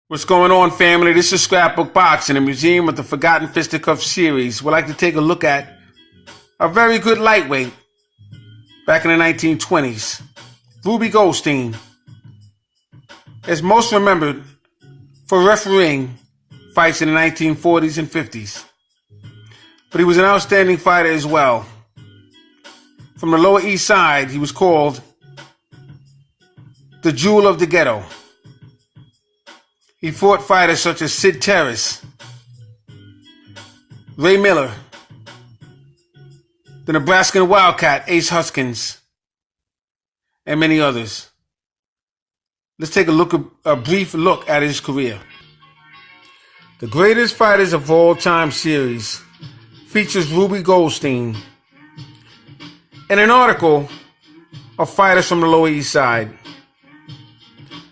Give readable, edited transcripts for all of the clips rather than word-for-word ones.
What's going on, family? This is Scrapbook Boxing, a museum of the Forgotten Fisticuffs series. We'd like to take a look at a very good lightweight back in the 1920s, Ruby Goldstein, is most remembered for refereeing fights in the 1940s and 50s. But he was an outstanding fighter as well. From the Lower East Side, he was called the Jewel of the Ghetto. He fought fighters such as Sid Terrace, Ray Miller, the Nebraskan Wildcat Ace Huskins, and many others. Let's take a brief look at his career. The Greatest Fighters of All Time series features Ruby Goldstein and an article of fighters from the Lower East Side.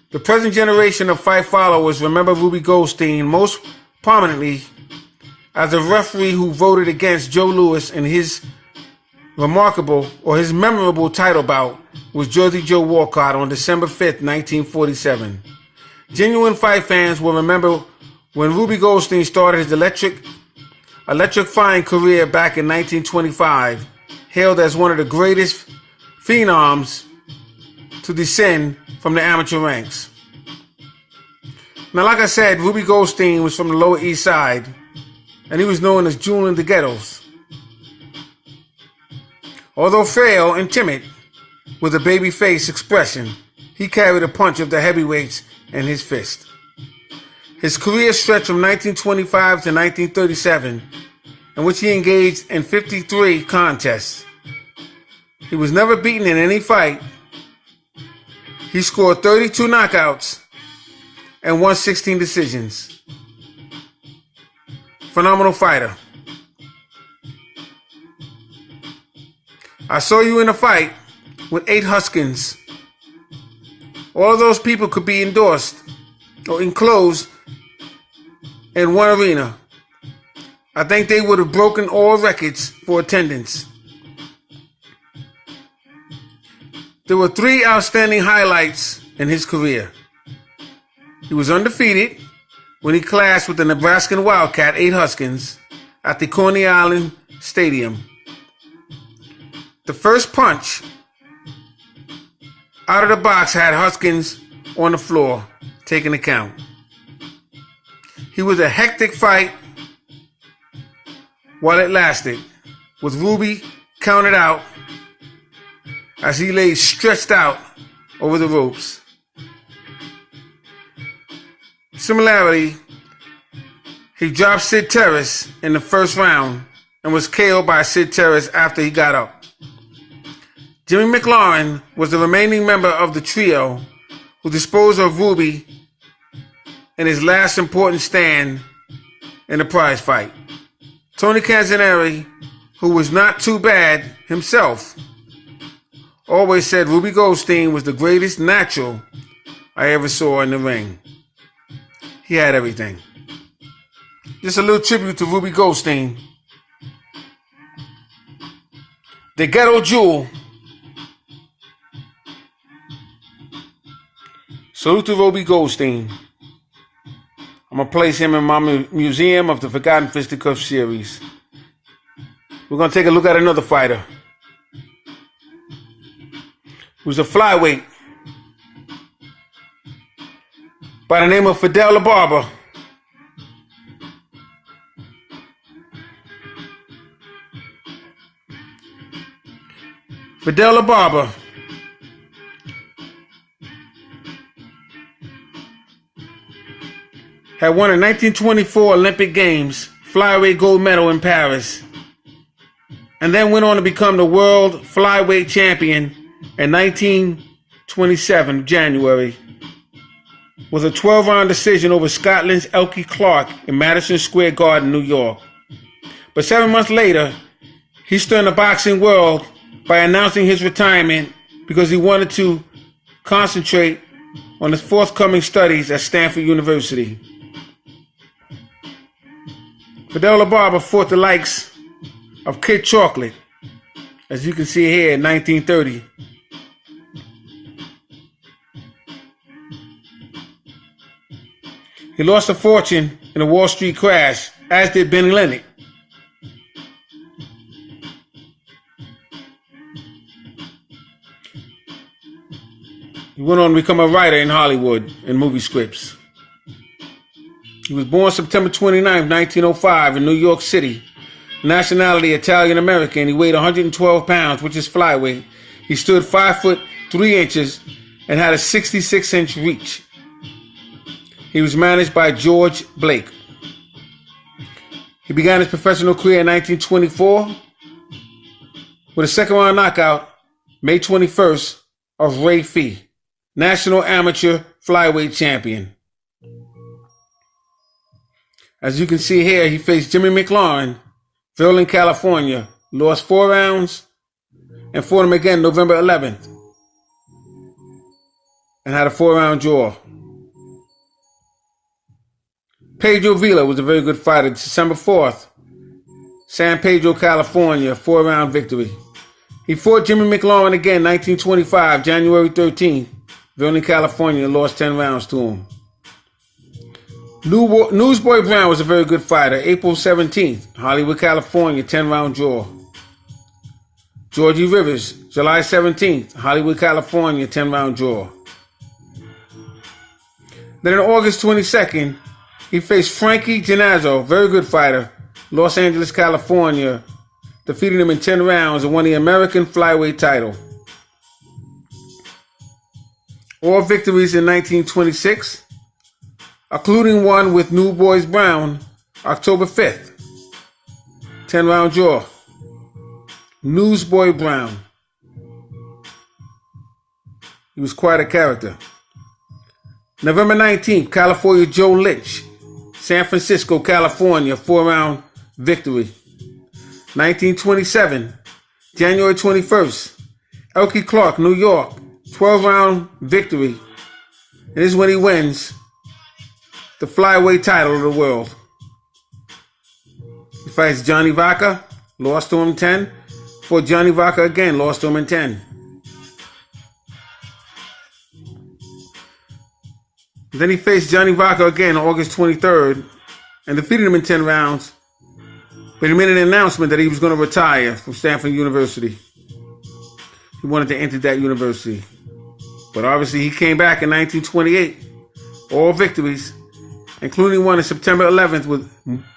The present generation of fight followers remember Ruby Goldstein most prominently as a referee who voted against Joe Louis in his memorable title bout with Jersey Joe Walcott on December 5th, 1947. Genuine fight fans will remember when Ruby Goldstein started his electrifying career back in 1925, hailed as one of the greatest phenoms to descend from the amateur ranks. Now, like I said, Ruby Goldstein was from the Lower East Side, and he was known as Jewel in the Ghettos. Although frail and timid, with a baby face expression, he carried a punch of the heavyweights in his fist. His career stretched from 1925 to 1937, in which he engaged in 53 contests. He was never beaten in any fight. He scored 32 knockouts and won 16 decisions. Phenomenal fighter. I saw you in a fight with 8 Huskins. All of those people could be endorsed or enclosed in one arena. I think they would have broken all records for attendance. There were 3 outstanding highlights in his career. He was undefeated when he clashed with the Nebraskan Wildcat 8 Huskins at the Coney Island Stadium. The first punch out of the box had Huskins on the floor, taking the count. He was a hectic fight while it lasted, with Ruby counted out as he lay stretched out over the ropes. Similarly, he dropped Sid Terrace in the first round and was KO'd by Sid Terrace after he got up. Jimmy McLaurin was the remaining member of the trio who disposed of Ruby in his last important stand in the prize fight. Tony Canzoneri, who was not too bad himself, always said Ruby Goldstein was the greatest natural I ever saw in the ring. He had everything. Just a little tribute to Ruby Goldstein. The Ghetto Jewel. Salute to Ruby Goldstein. I'm going to place him in my museum of the Forgotten Fisticuffs series. We're going to take a look at another fighter who's a flyweight by the name of Fidel Ababa. Fidel Ababa had won a 1924 Olympic Games flyweight gold medal in Paris, and then went on to become the world flyweight champion in 1927 January with a 12-round decision over Scotland's Elkie Clark in Madison Square Garden, New York. But 7 months later, he stirred the boxing world by announcing his retirement because he wanted to concentrate on his forthcoming studies at Stanford University. Fidel Ababa fought the likes of Kid Chocolate, as you can see here in 1930. He lost a fortune in a Wall Street crash, as did Benny Lennox. He went on to become a writer in Hollywood in movie scripts. He was born September 29, 1905 in New York City. Nationality Italian-American. He weighed 112 pounds, which is flyweight. He stood 5 foot 3 inches and had a 66-inch reach. He was managed by George Blake. He began his professional career in 1924 with a second-round knockout, May 21st, of Ray Fee, National Amateur Flyweight Champion. As you can see here, he faced Jimmy McLaurin, Verlin, California, lost 4 rounds, and fought him again November 11th, and had a 4-round draw. Pedro Villa was a very good fighter. December 4th, San Pedro, California, 4-round victory. He fought Jimmy McLaurin again 1925, January 13th, Verlin, California, lost 10 rounds to him. Newsboy Brown was a very good fighter. April 17th, Hollywood, California, 10-round draw. Georgie Rivers, July 17th, Hollywood, California, 10-round draw. Then on August 22nd, he faced Frankie Genazzo, very good fighter, Los Angeles, California, defeated him in 10 rounds and won the American flyweight title. All victories in 1926, including one with Newsboy Brown, October 5th. 10-round draw. Newsboy Brown. He was quite a character. November 19th, California Joe Lynch, San Francisco, California, 4-round victory. 1927, January 21st, Elkie Clark, New York, 12-round victory. And this is when he wins the flyweight title of the world. He fights Johnny Vaca, lost to him 10. Fought Johnny Vaca again, lost to him in 10. Then he faced Johnny Vaca again on August 23rd and defeated him in 10 rounds. But he made an announcement that he was going to retire from Stanford University. He wanted to enter that university. But obviously he came back in 1928. All victories, including one on September 11th with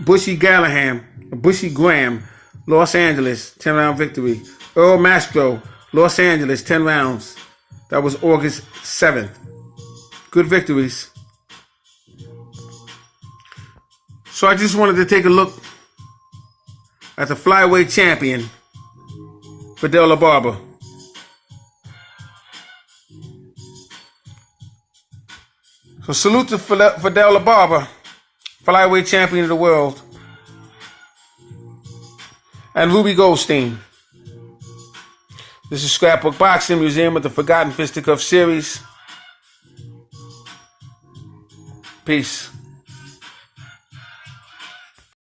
Bushy Graham, Los Angeles, 10-round victory. Earl Mastro, Los Angeles, 10 rounds. That was August 7th. Good victories. So I just wanted to take a look at the flyweight champion, Fidel Ababa. So salute to Fidel Ababa, flyweight champion of the world, and Ruby Goldstein. This is Scrapbook Boxing Museum with the Forgotten Fisticuffs series. Peace.